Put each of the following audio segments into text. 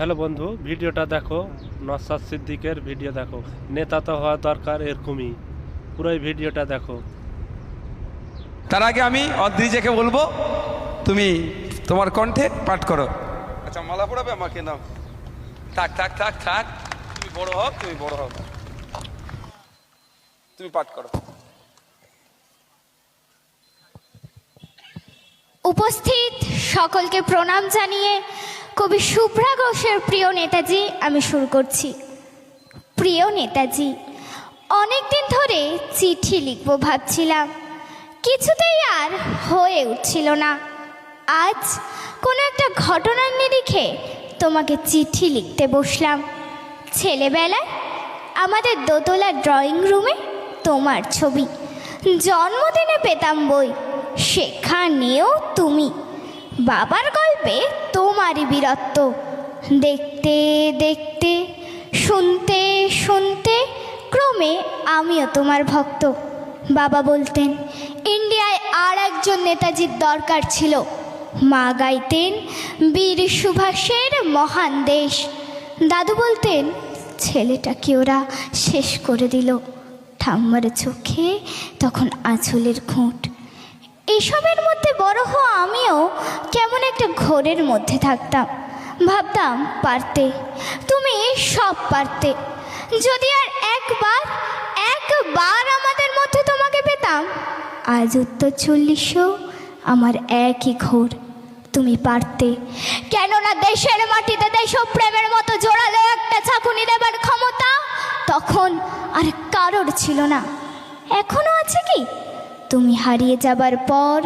Hello বন্ধু, ভিডিওটা দেখো। নওশাদ সিদ্দিকের ভিডিও দেখো। নেতা তো হওয়া দরকার এরকমই। পুরো ভিডিওটা দেখো। তার আগে আমি অদ্রিজাকে বলবো, তুমি তোমার কণ্ঠে পাঠ করো। আচ্ছা, মালা পড়াবে আমাকে নাও। থাক থাক থাক থাক, তুমি বড় হও, তুমি বড় হও, তুমি পাঠ করো। উপস্থিত সকলকে প্রণাম জানিয়ে কবি শুভ্রা ঘোষের প্রিয় নেতাজি আমি শুরু করছি। প্রিয় নেতাজি, অনেক দিন ধরে চিঠি লিখব ভাবছিলাম, কিছুতেই আর হয়ে উঠছিল না। আজ কোনো একটা ঘটনার নিরিখে তোমাকে চিঠি লিখতে বসলাম। ছেলেবেলায় আমাদের দোতলা ড্রয়িং রুমে তোমার ছবি, জন্মদিনে পেতাম বই, সেখানেও তুমি। বাবার গল্পে তোমারই বীরত্ব, দেখতে দেখতে শুনতে শুনতে ক্রমে আমিও তোমার ভক্ত। বাবা বলতেন ইন্ডিয়ায় আর একজন নেতাজির দরকার ছিল। মা গাইতেন বীর সুভাষের মহান দেশ। দাদু বলতেন ছেলেটাকে ওরা শেষ করে দিল। ঠাম্মার চোখে তখন আঁচলের খুঁট। এসবের মধ্যে বড় হওয়া আমিও কেমন একটা ঘোরের মধ্যে থাকতাম। ভাবতাম পারতে, তুমি সব পারতে। যদি আর একবার আমাদের মধ্যে তোমাকে পেতাম। আজ উত্তর 40 আমার একই ঘোর, তুমি পারতে। কেননা দেশের মাটিতে দেশপ্রেমের মতো জোরালো একটা ঝাঁকুনি দেবার ক্ষমতা তখন আর কারোর ছিল না। এখনো আছে কি? তুমি হারিয়ে যাবার পর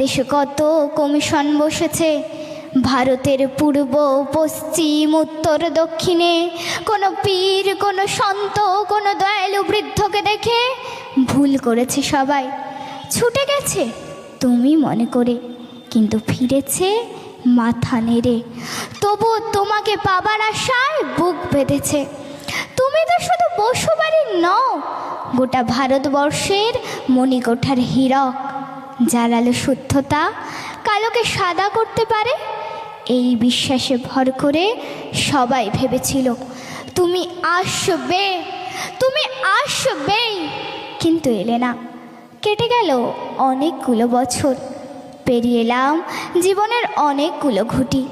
দেশে কত কমিশন বসেছে। ভারতের পূর্ব পশ্চিম উত্তর দক্ষিণে কোনো পীর, কোনো সন্ত, কোনো দয়ালু বৃদ্ধকে দেখে ভুল করেছে সবাই, ছুটে গেছে তুমি মনে করে, কিন্তু ফিরেছে মাথা নেড়ে। তবু তোমাকে পাবার আশায় বুক বেঁধেছে। তুমি তো শুধু বসুবাড়ির নও, গোটা ভারতবর্ষের মণিকোঠার হীরক, যার আলো শুদ্ধতা কালোকে সাদা করতে পারে। এই বিশ্বাসে ভর করে সবাই ভেবেছিল তুমি আসবে, তুমি আসবেই, কিন্তু এলে না। কেটে গেল অনেকগুলো বছর, পেরিয়ে এলাম জীবনের অনেকগুলো ঘুঁটি।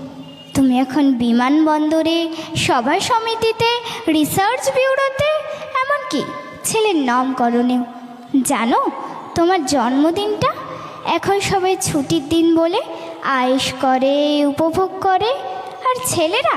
তুমি এখন বিমানবন্দরে, সভা সমিতিতে, রিসার্চ ব্যুরোতে, এমনকি ছেলের নামকরণেও। জানো, তোমার জন্মদিনটা এখন সবাই ছুটির দিন বলে আয়েশ করে, উপভোগ করে, আর ছেলেরা